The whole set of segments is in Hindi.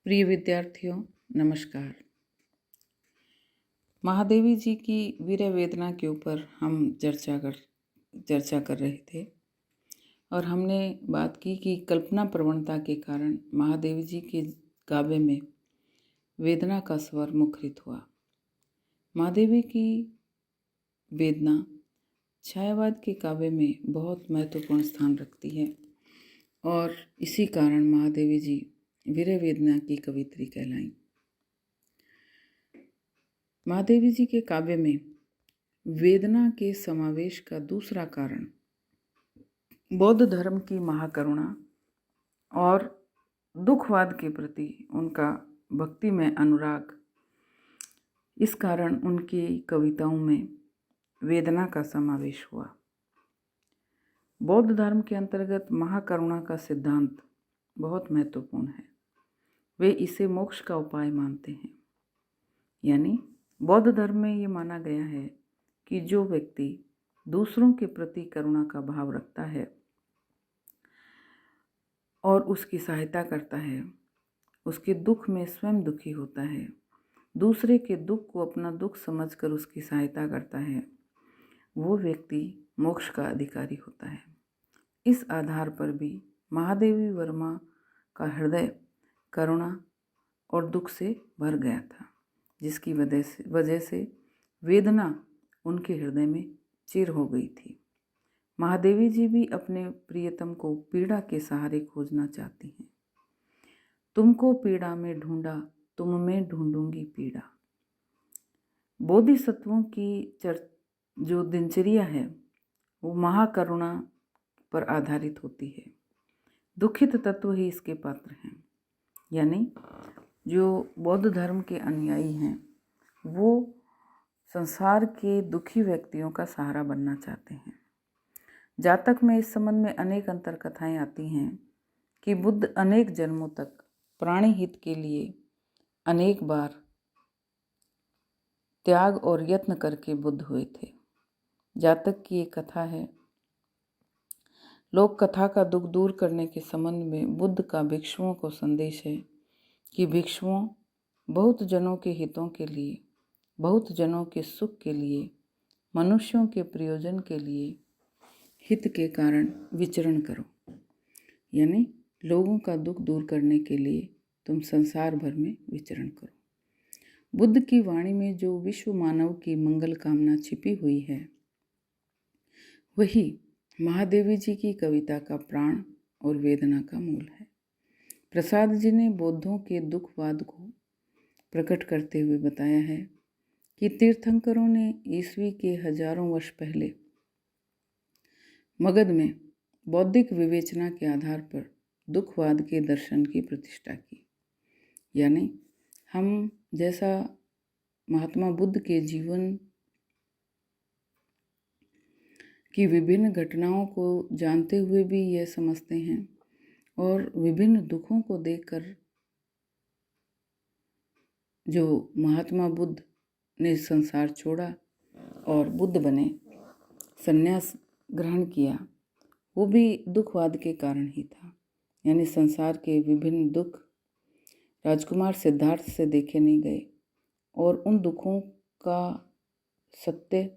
प्रिय विद्यार्थियों, नमस्कार। महादेवी जी की वीर्य वेदना के ऊपर हम चर्चा कर रहे थे और हमने बात की कि कल्पना प्रवणता के कारण महादेवी जी के काव्य में वेदना का स्वर मुखरित हुआ। महादेवी की वेदना छायावाद के काव्य में बहुत महत्वपूर्ण स्थान रखती है और इसी कारण महादेवी जी वीर्य वेदना की कवियत्री कहलाईं। महादेवी जी के काव्य में वेदना के समावेश का दूसरा कारण बौद्ध धर्म की महाकरुणा और दुखवाद के प्रति उनका भक्ति में अनुराग। इस कारण उनकी कविताओं में वेदना का समावेश हुआ। बौद्ध धर्म के अंतर्गत महाकरुणा का सिद्धांत बहुत महत्वपूर्ण है। वे इसे मोक्ष का उपाय मानते हैं। यानी बौद्ध धर्म में ये माना गया है कि जो व्यक्ति दूसरों के प्रति करुणा का भाव रखता है और उसकी सहायता करता है, उसके दुख में स्वयं दुखी होता है, दूसरे के दुख को अपना दुख समझकर उसकी सहायता करता है, वो व्यक्ति मोक्ष का अधिकारी होता है। इस आधार पर भी महादेवी वर्मा का हृदय करुणा और दुख से भर गया था, जिसकी वजह से वेदना उनके हृदय में चिर हो गई थी। महादेवी जी भी अपने प्रियतम को पीड़ा के सहारे खोजना चाहती हैं। तुमको पीड़ा में ढूंढा, तुम में ढूंढूंगी पीड़ा। बोधिसत्वों की जो दिनचर्या है वो महाकरुणा पर आधारित होती है। दुखित तत्व ही इसके पात्र हैं। यानी जो बौद्ध धर्म के अनुयायी हैं वो संसार के दुखी व्यक्तियों का सहारा बनना चाहते हैं। जातक में इस संबंध में अनेक अंतर कथाएं आती हैं कि बुद्ध अनेक जन्मों तक प्राणी हित के लिए अनेक बार त्याग और यत्न करके बुद्ध हुए थे। जातक की एक कथा है। लोक कथा का दुख दूर करने के संबंध में बुद्ध का भिक्षुओं को संदेश है कि भिक्षुओं बहुत जनों के हितों के लिए, बहुत जनों के सुख के लिए, मनुष्यों के प्रयोजन के लिए, हित के कारण विचरण करो। यानी लोगों का दुख दूर करने के लिए तुम संसार भर में विचरण करो। बुद्ध की वाणी में जो विश्व मानव की मंगल कामना छिपी हुई है वही महादेवी जी की कविता का प्राण और वेदना का मूल है। प्रसाद जी ने बौद्धों के दुखवाद को प्रकट करते हुए बताया है कि तीर्थंकरों ने ईस्वी के हजारों वर्ष पहले मगध में बौद्धिक विवेचना के आधार पर दुखवाद के दर्शन की प्रतिष्ठा की। यानी हम जैसा महात्मा बुद्ध के जीवन की विभिन्न घटनाओं को जानते हुए भी यह समझते हैं और विभिन्न दुखों को देखकर जो महात्मा बुद्ध ने संसार छोड़ा और बुद्ध बने, संन्यास ग्रहण किया, वो भी दुखवाद के कारण ही था। यानी संसार के विभिन्न दुख राजकुमार सिद्धार्थ से देखे नहीं गए और उन दुखों का सत्य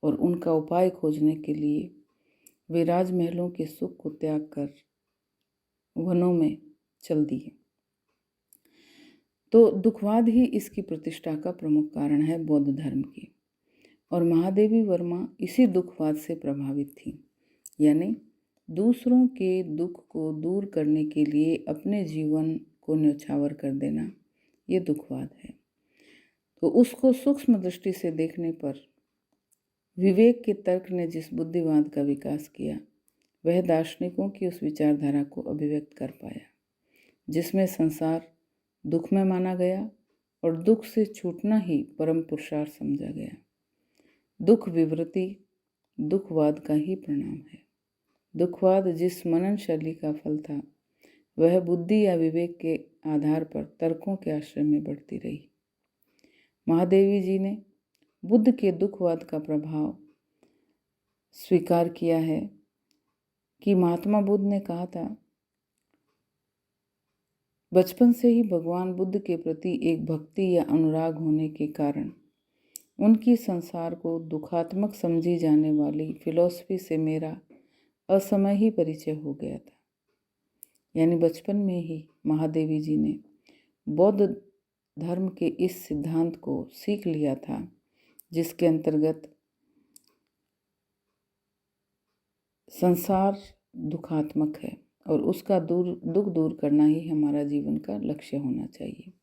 और उनका उपाय खोजने के लिए वे राजमहलों के सुख को त्याग कर वनों में चल दिए। तो दुखवाद ही इसकी प्रतिष्ठा का प्रमुख कारण है बौद्ध धर्म की। और महादेवी वर्मा इसी दुखवाद से प्रभावित थी। यानी दूसरों के दुख को दूर करने के लिए अपने जीवन को न्यौछावर कर देना, ये दुखवाद है। तो उसको सूक्ष्म दृष्टि से देखने पर विवेक के तर्क ने जिस बुद्धिवाद का विकास किया वह दार्शनिकों की उस विचारधारा को अभिव्यक्त कर पाया जिसमें संसार दुख में माना गया और दुख से छूटना ही परम पुरुषार्थ समझा गया। दुख विवृत्ति दुखवाद का ही परिणाम है। दुखवाद जिस मनन शैली का फल था वह बुद्धि या विवेक के आधार पर तर्कों के आश्रय में बढ़ती रही। महादेवी जी ने बुद्ध के दुखवाद का प्रभाव स्वीकार किया है कि महात्मा बुद्ध ने कहा था बचपन से ही भगवान बुद्ध के प्रति एक भक्ति या अनुराग होने के कारण उनकी संसार को दुखात्मक समझी जाने वाली फिलॉसफी से मेरा असमय ही परिचय हो गया था। यानी बचपन में ही महादेवी जी ने बौद्ध धर्म के इस सिद्धांत को सीख लिया था, जिसके अंतर्गत संसार दुखात्मक है और उसका दुख दूर करना ही हमारा जीवन का लक्ष्य होना चाहिए।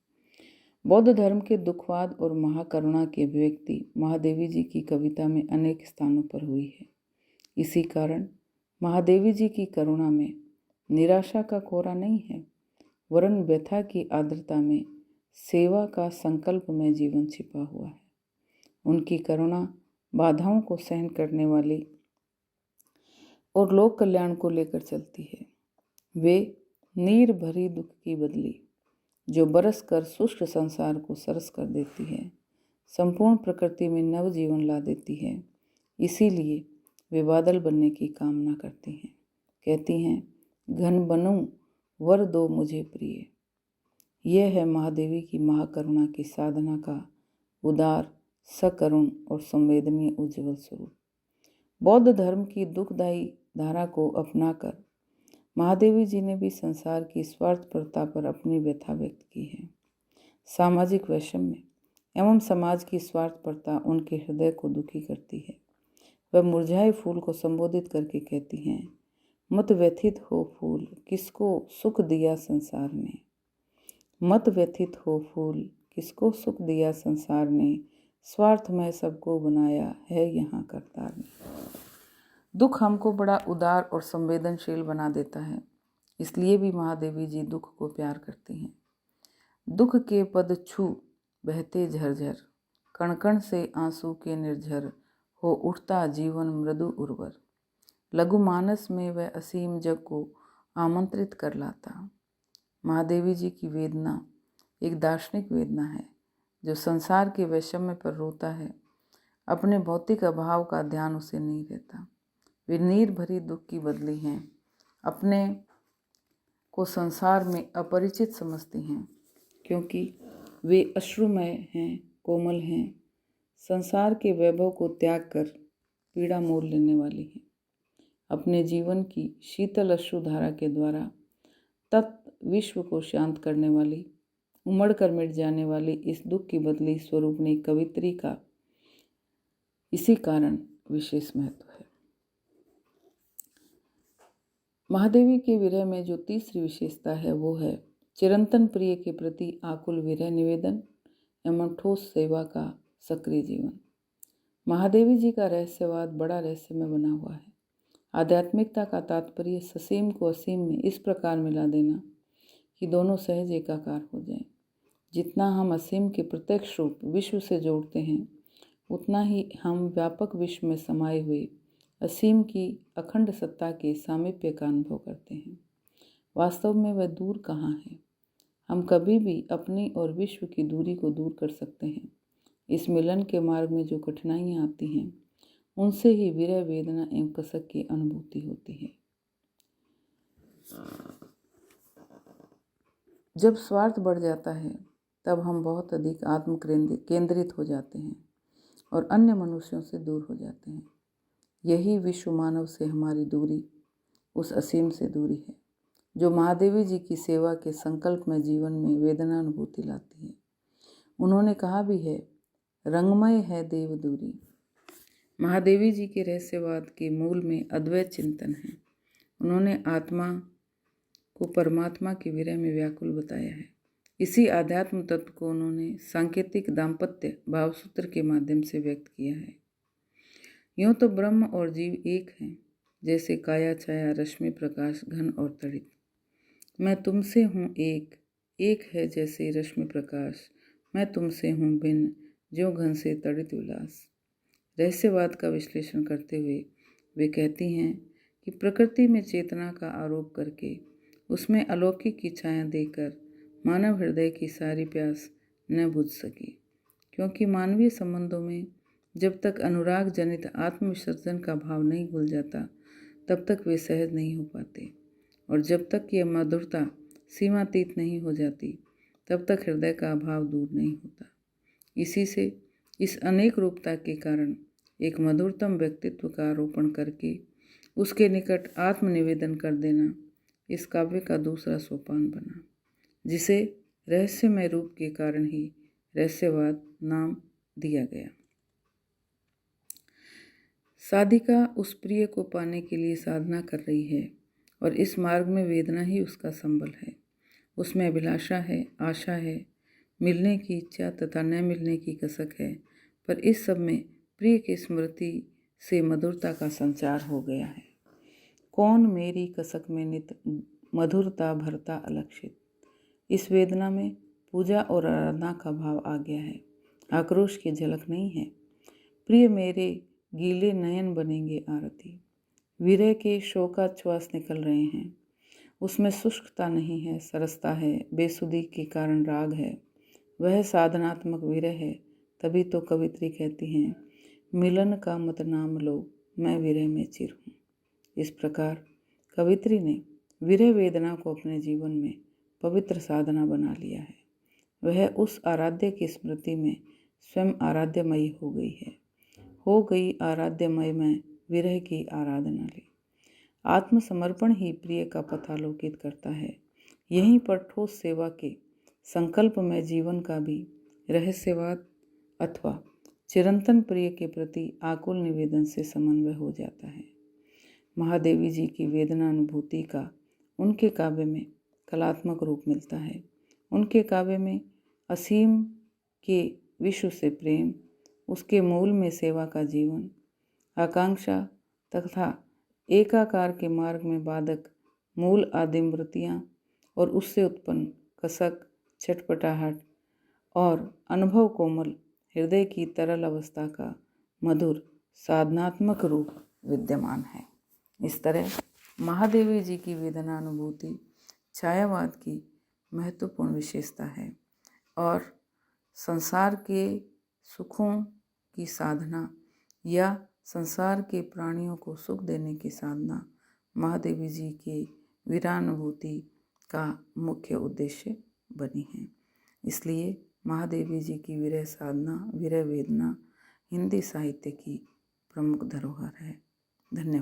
बौद्ध धर्म के दुखवाद और महाकरुणा की अभिव्यक्ति महादेवी जी की कविता में अनेक स्थानों पर हुई है। इसी कारण महादेवी जी की करुणा में निराशा का कोरा नहीं है, वरन व्यथा की आर्द्रता में सेवा का संकल्प में जीवन छिपा हुआ है। उनकी करुणा बाधाओं को सहन करने वाली और लोक कल्याण को लेकर चलती है। वे नीर भरी दुख की बदली जो बरस कर शुष्क संसार को सरस कर देती है, संपूर्ण प्रकृति में नव जीवन ला देती है। इसीलिए वे बादल बनने की कामना करती हैं। कहती हैं, घन बनूं वर दो मुझे प्रिय। यह है महादेवी की महाकरुणा की साधना का उदार, सकरुण और संवेदनीय उज्ज्वल स्वरूप। बौद्ध धर्म की दुखदायी धारा को अपनाकर महादेवी जी ने भी संसार की स्वार्थपरता पर अपनी व्यथा व्यक्त की है। सामाजिक वैषम्य एवं समाज की स्वार्थपरता उनके हृदय को दुखी करती है। वह मुरझाए फूल को संबोधित करके कहती हैं, मत व्यथित हो फूल, किसको सुख दिया संसार ने। मत व्यथित हो फूल, किसको सुख दिया संसार ने, स्वार्थ में सबको बनाया है यहाँ करतार ने। दुख हमको बड़ा उदार और संवेदनशील बना देता है, इसलिए भी महादेवी जी दुख को प्यार करती हैं। दुख के पद छू बहते झरझर, कण कण से आंसू के निर्झर, हो उठता जीवन मृदु उर्वर। लघु मानस में वह असीम जग को आमंत्रित कर लाता। महादेवी जी की वेदना एक दार्शनिक वेदना है, जो संसार के वैषम्य पर रोता है। अपने भौतिक अभाव का ध्यान उसे नहीं रहता। वे नीर भरी दुख की बदली हैं, अपने को संसार में अपरिचित समझती हैं, क्योंकि वे अश्रुमय हैं, कोमल हैं, संसार के वैभव को त्याग कर पीड़ा मोल लेने वाली हैं। अपने जीवन की शीतल अश्रुधारा के द्वारा तत्व विश्व को शांत करने वाली, उमड़ कर मिट जाने वाली इस दुख की बदली स्वरूपनी कवित्री का इसी कारण विशेष महत्व है। महादेवी के विरह में जो तीसरी विशेषता है वो है चिरंतन प्रिय के प्रति आकुल विरह निवेदन एवं ठोस सेवा का सक्रिय जीवन। महादेवी जी का रहस्यवाद बड़ा रहस्यमय बना हुआ है। आध्यात्मिकता का तात्पर्य ससीम को असीम में इस प्रकार मिला देना कि दोनों सहज एकाकार हो जाएं। जितना हम असीम के प्रत्यक्ष रूप विश्व से जोड़ते हैं, उतना ही हम व्यापक विश्व में समाये हुए असीम की अखंड सत्ता के सामीप्य का अनुभव करते हैं। वास्तव में वह दूर कहाँ है? हम कभी भी अपनी और विश्व की दूरी को दूर कर सकते हैं। इस मिलन के मार्ग में जो कठिनाइयाँ आती हैं, उनसे ही विरह वेदना एवं कसक की अनुभूति होती है। जब स्वार्थ बढ़ जाता है, तब हम बहुत अधिक आत्म केंद्रित हो जाते हैं और अन्य मनुष्यों से दूर हो जाते हैं। यही विश्व मानव से हमारी दूरी उस असीम से दूरी है, जो महादेवी जी की सेवा के संकल्प में जीवन में वेदना अनुभूति लाती है। उन्होंने कहा भी है, रंगमय है देव दूरी। महादेवी जी के रहस्यवाद के मूल में अद्वैत चिंतन है। उन्होंने आत्मा को परमात्मा के विरह में व्याकुल बताया है। इसी आध्यात्म तत्व को उन्होंने सांकेतिक दाम्पत्य भावसूत्र के माध्यम से व्यक्त किया है। यूँ तो ब्रह्म और जीव एक हैं, जैसे काया छाया रश्मि प्रकाश घन और तड़ित। मैं तुमसे हूँ एक, एक है जैसे रश्मि प्रकाश, मैं तुमसे हूँ भिन्न, ज्यों घन से तड़ित विलास। रहस्यवाद का विश्लेषण करते हुए वे कहती हैं कि प्रकृति में चेतना का आरोप करके उसमें अलौकिक की छाया देकर मानव हृदय की सारी प्यास न बुझ सकी, क्योंकि मानवीय संबंधों में जब तक अनुराग जनित आत्मविसर्जन का भाव नहीं घुल जाता, तब तक वे सहज नहीं हो पाते, और जब तक यह मधुरता सीमातीत नहीं हो जाती, तब तक हृदय का अभाव दूर नहीं होता। इसी से इस अनेक रूपता के कारण एक मधुरतम व्यक्तित्व का आरोपण करके उसके निकट आत्मनिवेदन कर देना इस काव्य का दूसरा सोपान बना, जिसे रहस्यमय रूप के कारण ही रहस्यवाद नाम दिया गया। साधिका उस प्रिय को पाने के लिए साधना कर रही है और इस मार्ग में वेदना ही उसका संबल है। उसमें अभिलाषा है, आशा है, मिलने की इच्छा तथा न मिलने की कसक है, पर इस सब में प्रिय की स्मृति से मधुरता का संचार हो गया है। कौन मेरी कसक में नित मधुरता भरता अलक्षित। इस वेदना में पूजा और आराधना का भाव आ गया है, आक्रोश की झलक नहीं है। प्रिय मेरे गीले नयन बनेंगे आरती। विरह के शोकाश्वास निकल रहे हैं, उसमें शुष्कता नहीं है, सरसता है, बेसुधी के कारण राग है। वह साधनात्मक विरह है, तभी तो कवित्री कहती हैं, मिलन का मत नाम लो, मैं विरह में चिर हूँ। इस प्रकार कवित्री ने विरह वेदना को अपने जीवन में पवित्र साधना बना लिया है। वह उस आराध्य की स्मृति में स्वयं आराध्यमयी हो गई है। हो गई आराध्यमय में विरह की आराधना ली। आत्मसमर्पण ही प्रिय का पथालोकित करता है। यहीं पर ठोस सेवा के संकल्प में जीवन का भी रहस्यवाद अथवा चिरंतन प्रिय के प्रति आकुल निवेदन से समन्वय हो जाता है। महादेवी जी की वेदना अनुभूति का उनके काव्य में कलात्मक रूप मिलता है। उनके काव्य में असीम के विश्व से प्रेम, उसके मूल में सेवा का जीवन, आकांक्षा तथा एकाकार के मार्ग में बाधक मूल आदिम वृत्तियाँ और उससे उत्पन्न कसक, छटपटाहट और अनुभव कोमल हृदय की तरल अवस्था का मधुर साधनात्मक रूप विद्यमान है। इस तरह महादेवी जी की वेदनानुभूति छायावाद की महत्वपूर्ण विशेषता है और संसार के सुखों की साधना या संसार के प्राणियों को सुख देने की साधना महादेवी जी के वीरानुभूति का मुख्य उद्देश्य बनी है। इसलिए महादेवी जी की विरह साधना, विरह वेदना हिंदी साहित्य की प्रमुख धरोहर है। धन्यवाद।